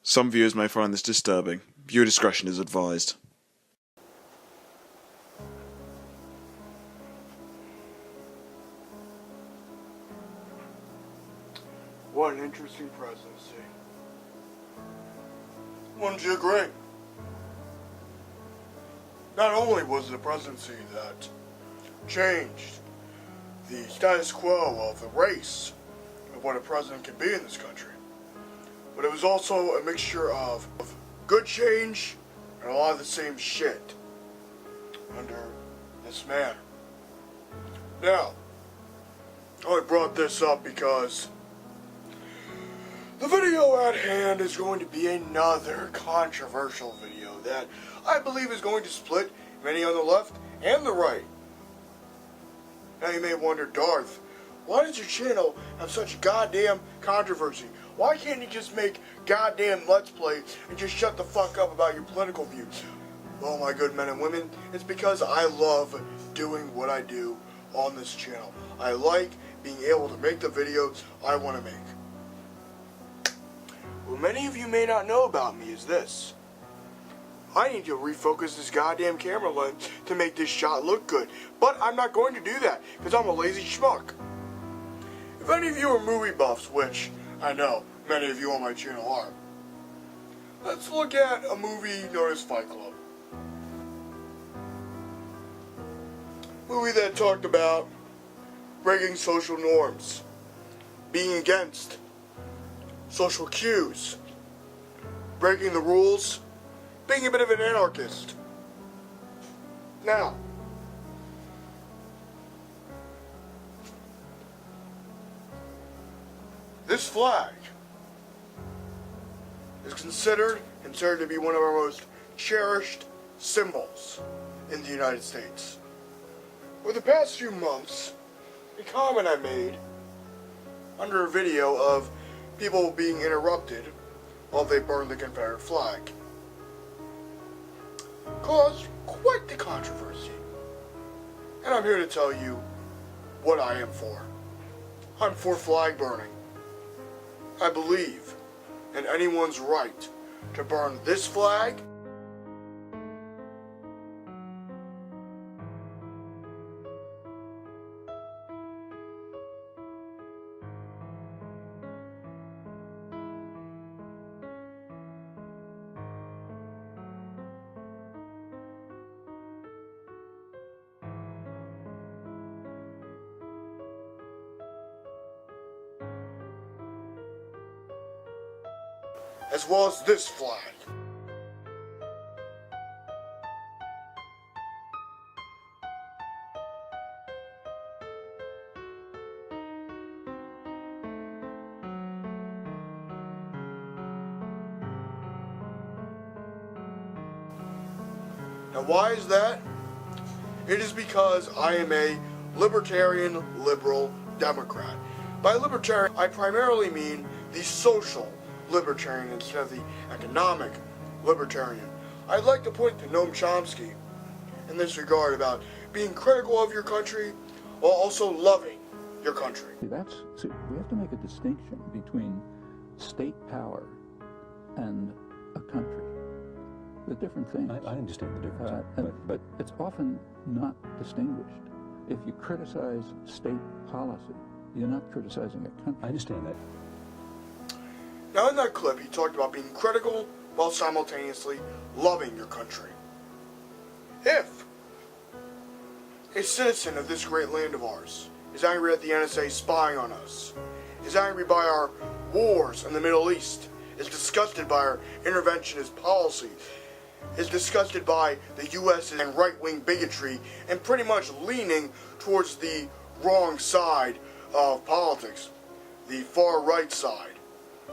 Some viewers may find this disturbing. Viewer discretion is advised. What an interesting presidency. Wouldn't you agree? Not only was it a presidency that changed the status quo of the race of what a president can be in this country, but it was also a mixture of good change and a lot of the same shit under this man. Now, I only brought this up because the video at hand is going to be another controversial video that I believe is going to split many on the left and the right. Now you may wonder, Darth, why does your channel have such goddamn controversy? Why can't you just make goddamn Let's Play and just shut the fuck up about your political views? Well, my good men and women, it's because I love doing what I do on this channel. I like being able to make the videos I want to make. What many of you may not know about me is this. I need to refocus this goddamn camera lens to make this shot look good. But I'm not going to do that, because I'm a lazy schmuck. If any of you are movie buffs, which I know many of you on my channel are, let's look at a movie known as Fight Club. Movie that talked about breaking social norms, being against social cues, breaking the rules, being a bit of an anarchist. Now, this flag is considered to be one of our most cherished symbols in the United States. For the past few months, a comment I made under a video of people being interrupted while they burned the Confederate flag caused quite the controversy. And I'm here to tell you what I am for. I'm for flag burning. I believe in anyone's right to burn this flag as well as this flag. Now why is that? It is because I am a libertarian, liberal Democrat. By libertarian, I primarily mean the social libertarian instead of the economic libertarian. I'd like to point to Noam Chomsky in this regard about being critical of your country while also loving your country. We have to make a distinction between state power and a country. They're different things. I understand the difference. But it's often not distinguished. If you criticize state policy, you're not criticizing a country. I understand that. Now in that clip, he talked about being critical while simultaneously loving your country. If a citizen of this great land of ours is angry at the NSA spying on us, is angry by our wars in the Middle East, is disgusted by our interventionist policy, is disgusted by the U.S. and right-wing bigotry, and pretty much leaning towards the wrong side of politics, the far-right side.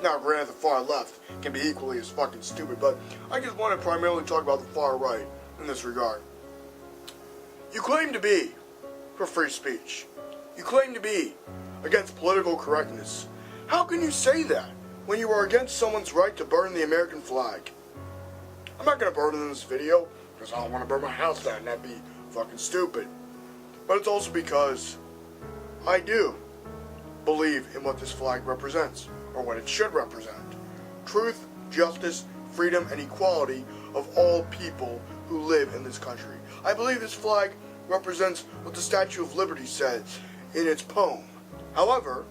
Now, granted, the far left can be equally as fucking stupid, but I just want to primarily talk about the far right in this regard. You claim to be for free speech. You claim to be against political correctness. How can you say that when you are against someone's right to burn the American flag? I'm not going to burn it in this video because I don't want to burn my house down. That'd be fucking stupid. But it's also because I do believe in what this flag represents, or what it should represent. Truth, justice, freedom, and equality of all people who live in this country. I believe this flag represents what the Statue of Liberty says in its poem. However,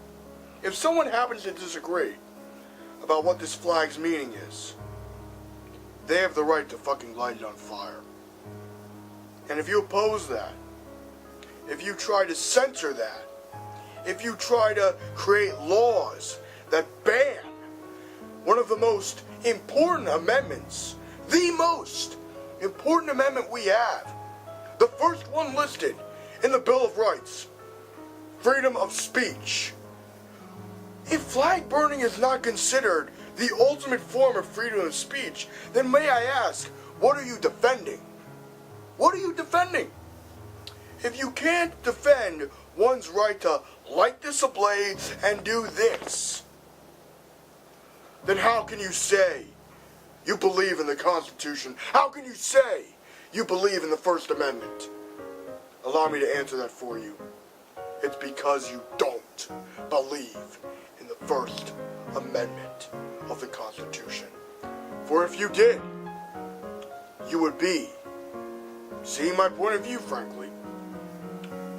if someone happens to disagree about what this flag's meaning is, they have the right to fucking light it on fire. And if you oppose that, if you try to censor that, if you try to create laws that ban one of the most important amendments, the most important amendment we have, the first one listed in the Bill of Rights, freedom of speech. If flag burning is not considered the ultimate form of freedom of speech, then may I ask, what are you defending? What are you defending? If you can't defend one's right to light this ablaze and do this, then how can you say you believe in the Constitution? How can you say you believe in the First Amendment? Allow me to answer that for you. It's because you don't believe in the First Amendment of the Constitution. For if you did, you would be seeing my point of view, frankly.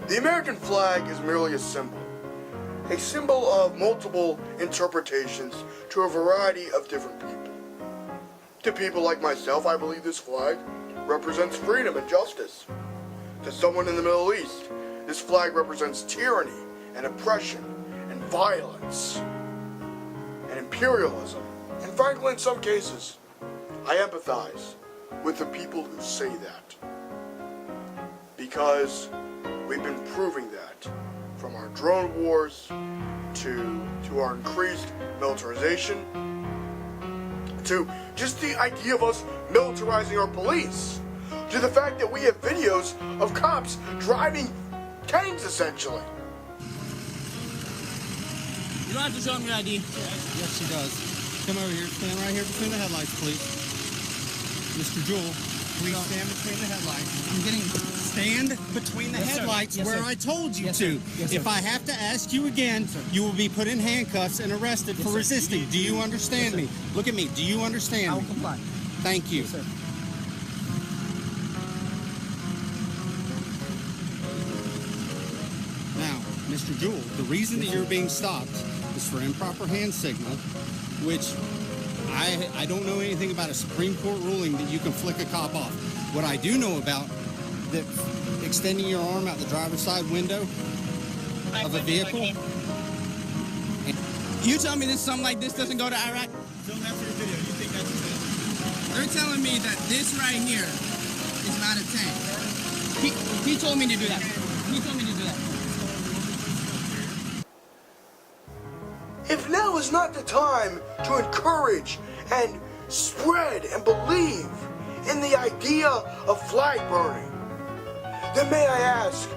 The American flag is merely a symbol of multiple interpretations to a variety of different people. To people like myself, I believe this flag represents freedom and justice. To someone in the Middle East, this flag represents tyranny and oppression and violence and imperialism. And frankly, in some cases, I empathize with the people who say that, because we've been proving that from our drone wars to our increased militarization to just the idea of us militarizing our police, to the fact that we have videos of cops driving tanks, essentially. You don't have to show him your ID. Yes, she does. Come over here. Stand right here between the headlights, please. Mr. Jewell, please stand between the headlights. I'm getting... Stand between the headlights where I told you to. If I have to ask you again, you will be put in handcuffs and arrested for resisting. Do you understand me? Look at me. Do you understand me? I will comply. Thank you. Yes, sir. Now, Mr. Jewell, the reason that you're being stopped is for improper hand signal, which I don't know anything about a Supreme Court ruling that you can flick a cop off. What I do know about that extending your arm out the driver's side window of a vehicle. You tell me something like this doesn't go to Iraq? Film after the video. You think that's it? They're telling me that this right here is not a tank. He told me to do that. He told me to do that. If now is not the time to encourage and spread and believe in the idea of flag burning, then may I ask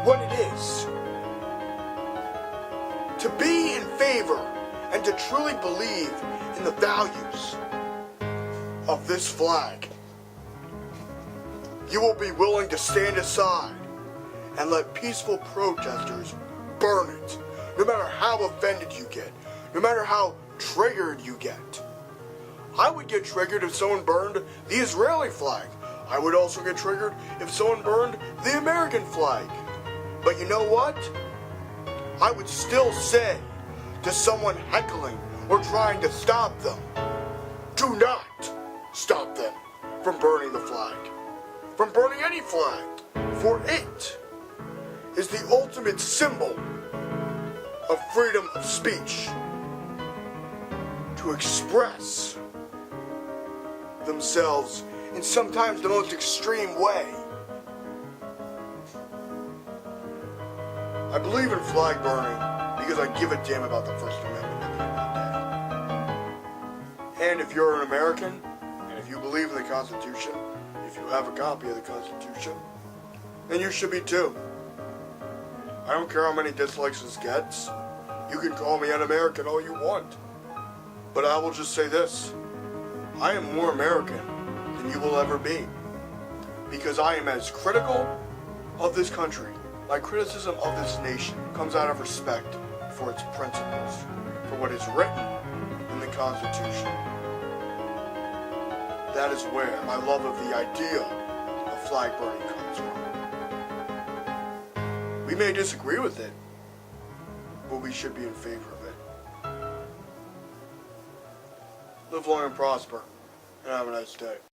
what it is? To be in favor and to truly believe in the values of this flag, you will be willing to stand aside and let peaceful protesters burn it, no matter how offended you get, no matter how triggered you get. I would get triggered if someone burned the Israeli flag. I would also get triggered if someone burned the American flag. But you know what? I would still say to someone heckling or trying to stop them, do not stop them from burning the flag, from burning any flag, for it is the ultimate symbol of freedom of speech, to express themselves in sometimes the most extreme way. I believe in flag burning because I give a damn about the First Amendment at the end of the day. And if you're an American, and if you believe in the Constitution, if you have a copy of the Constitution, then you should be too. I don't care how many dislikes this gets. You can call me un-American all you want. But I will just say this. I am more American than you will ever be. Because I am as critical of this country. My criticism of this nation comes out of respect for its principles, for what is written in the Constitution. That is where my love of the idea of flag burning comes from. We may disagree with it, but we should be in favor of it. Live long and prosper, and have a nice day.